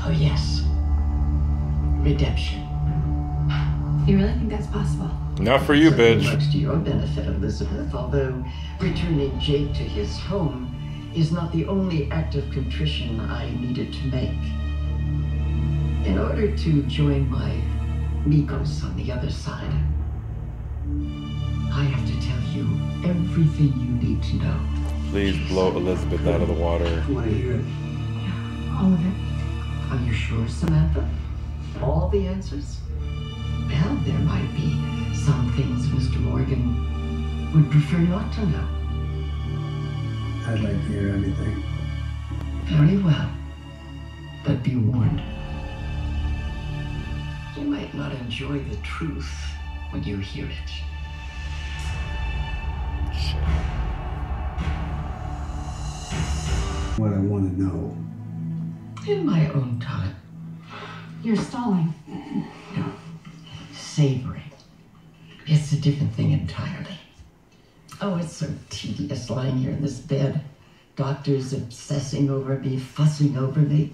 Oh, yes. Redemption. You really think that's possible? Not for you, bitch. Much to your benefit, Elizabeth, although returning Jake to his home is not the only act of contrition I needed to make. In order to join my Nikos on the other side, I have to tell you everything you need to know. Please blow Elizabeth out of the water. I want to hear it. Yeah, all of it. Are you sure, Samantha? All the answers? Well, there might be some things Mr. Morgan would prefer not to know. I'd like to hear everything. Very well. But be warned. You might not enjoy the truth when you hear it. What I want to know. In my own time. You're stalling. No. Savoring. It's a different thing entirely. Oh, it's so tedious lying here in this bed. Doctors obsessing over me, fussing over me.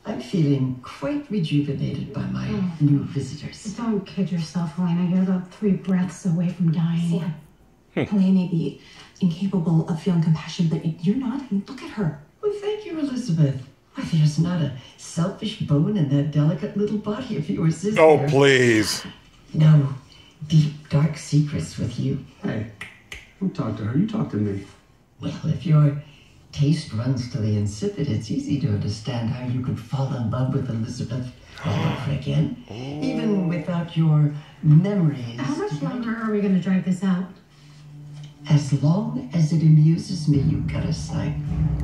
I'm feeling quite rejuvenated by my new visitors. Don't kid yourself, Helena. You're about 3 breaths away from dying. Yeah. Helena may be incapable of feeling compassion, but you're not. I mean, look at her. Well, thank you, Elizabeth. Why, there's not a selfish bone in that delicate little body of yours, is there? Oh, please. No deep, dark secrets with you. Hey, don't talk to her. You talk to me. Well, if your taste runs to the insipid, it's easy to understand how you could fall in love with Elizabeth all over again, even without your memories. How much longer are we going to drag this out? As long as it amuses me, you gotta say.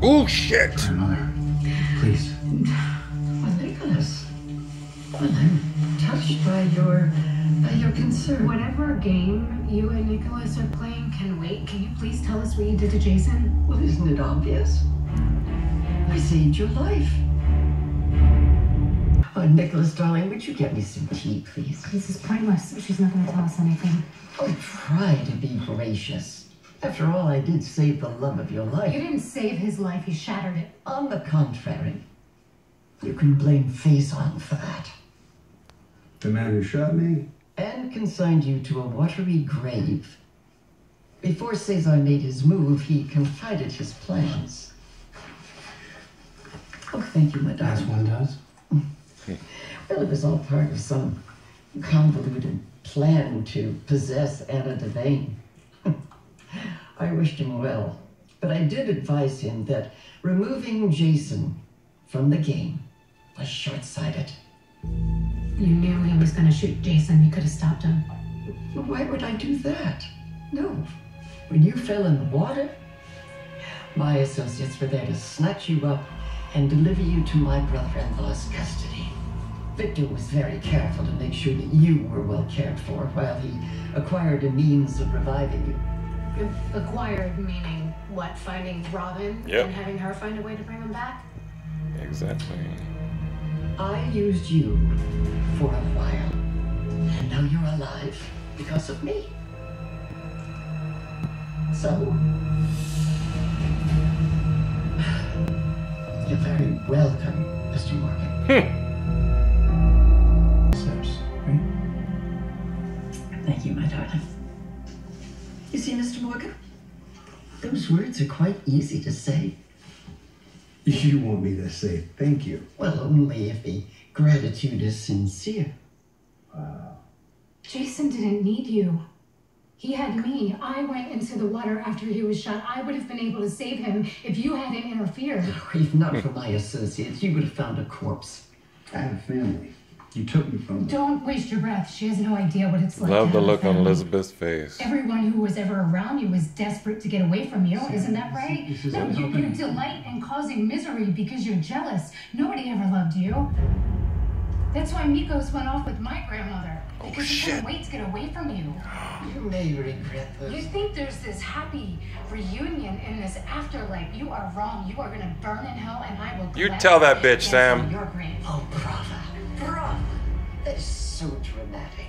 Oh, shit. Grandmother, please. Well, Nicholas, well, I'm touched by your concern. Whatever game you and Nicholas are playing can wait. Can you please tell us what you did to Jason? Well, isn't it obvious? I saved your life. Oh, Nicholas, darling, would you get me some tea, please? This is pointless. She's not going to tell us anything. Oh, try to be gracious. After all, I did save the love of your life. You didn't save his life. You shattered it. On the contrary, you can blame Faison for that. The man who shot me? And consigned you to a watery grave. Before Cesar made his move, he confided his plans. Oh, thank you, my darling. As one does. Well, it was all part of some convoluted plan to possess Anna Devane. I wished him well, but I did advise him that removing Jason from the game was short-sighted. You knew he was going to shoot Jason. You could have stopped him. Why would I do that? No. When you fell in the water, my associates were there to snatch you up and deliver you to my brother-in-law's custody. Victor was very careful to make sure that you were well cared for while he acquired a means of reviving you. Acquired meaning what? Finding Robin and having her find a way to bring him back? Exactly. I used you for a while, and now you're alive because of me. So, you're very welcome, Mr. Morgan. Sirs, right? Thank you, my darling. You see, Mr. Morgan, those words are quite easy to say. You want me to say thank you? Well, only if the gratitude is sincere. Wow. Jason didn't need you. He had me. I went into the water after he was shot. I would have been able to save him if you hadn't interfered. If not for my associates, you would have found a corpse. I have a family. You took me from me. Don't waste your breath. She has no idea what it's like. Love to the have a look on family. Elizabeth's face. Everyone who was ever around you was desperate to get away from you. Isn't that right? No, you delight in causing misery because you're jealous. Nobody ever loved you. That's why Nikos went off with my grandmother. Because he couldn't wait to get away from you. You may regret this. You think there's this happy reunion in this afterlife. You are wrong. You are going to burn in hell, and I will. You tell that bitch, dance on Sam. your grave. Oh, brava. Brava. That is so dramatic.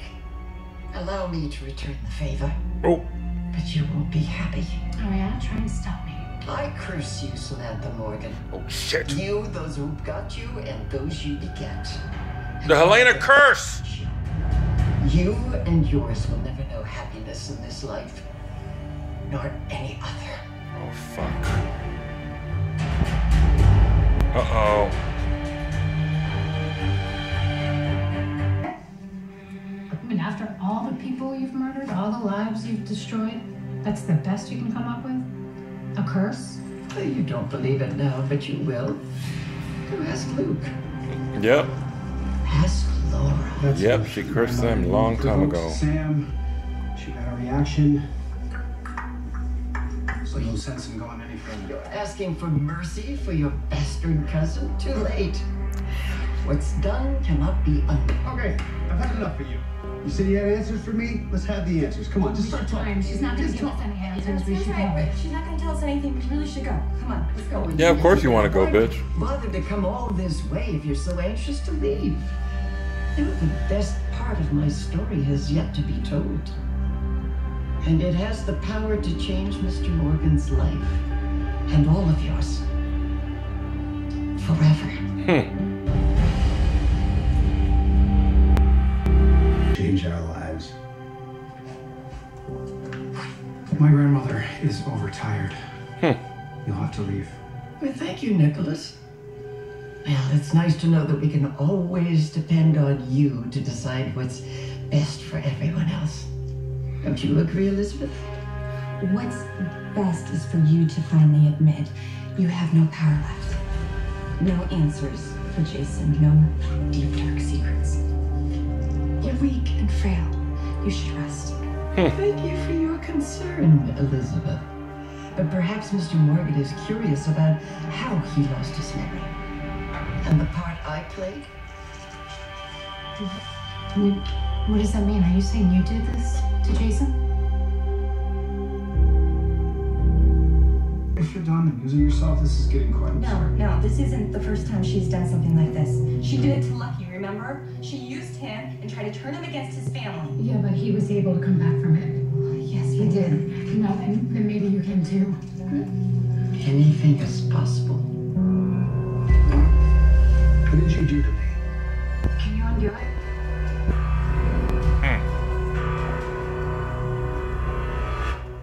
Allow me to return the favor. Oh. But you won't be happy. Oh, yeah? Try and stop me. I curse you, Samantha Morgan. Oh shit. You, those who got you, and those you beget. The Helena curse! You and yours will never know happiness in this life, nor any other. Oh fuck. Uh-oh. I mean, after all the people you've murdered, all the lives you've destroyed, that's the best you can come up with? A curse? You don't believe it now, but you will. Go ask Luke. Yep. Ask Laura. Yep, she cursed them a long time ago. Sam, she got a reaction. So no sense in going any further. You're asking for mercy for your bastard cousin? Too late. What's done cannot be undone. Okay, I've had enough of you. You said you had answers for me? Let's have the answers. Come on, just start talking. She's not going to give us any answers. We should go. She's not going to tell us anything. We really should go. Come on, let's go. Yeah, of course you want to go, bitch. Bother to come all this way if you're so anxious to leave. You know, the best part of my story has yet to be told. And it has the power to change Mr. Morgan's life. And all of yours. Forever. Change our lives. My grandmother is overtired. You'll have to leave. Well, thank you, Nicholas. Well, it's nice to know that we can always depend on you to decide what's best for everyone else. Don't you agree, Elizabeth? What's best is for you to finally admit you have no power left. No answers for Jason. No deep, dark secrets. You're weak and frail. You should rest. Thank you for your concern, Elizabeth. But perhaps Mr. Morgan is curious about how he lost his memory. And the part I played? What does that mean? Are you saying you did this to Jason? If you're done abusing yourself, this is getting quite absurd. No, this isn't the first time she's done something like this. She did it to Lucky, remember? She used him and tried to turn him against his family. Yeah, but he was able to come back from it. Yes, He did. No, and then maybe you can too. Anything is possible. What did you do to me? Can you undo it?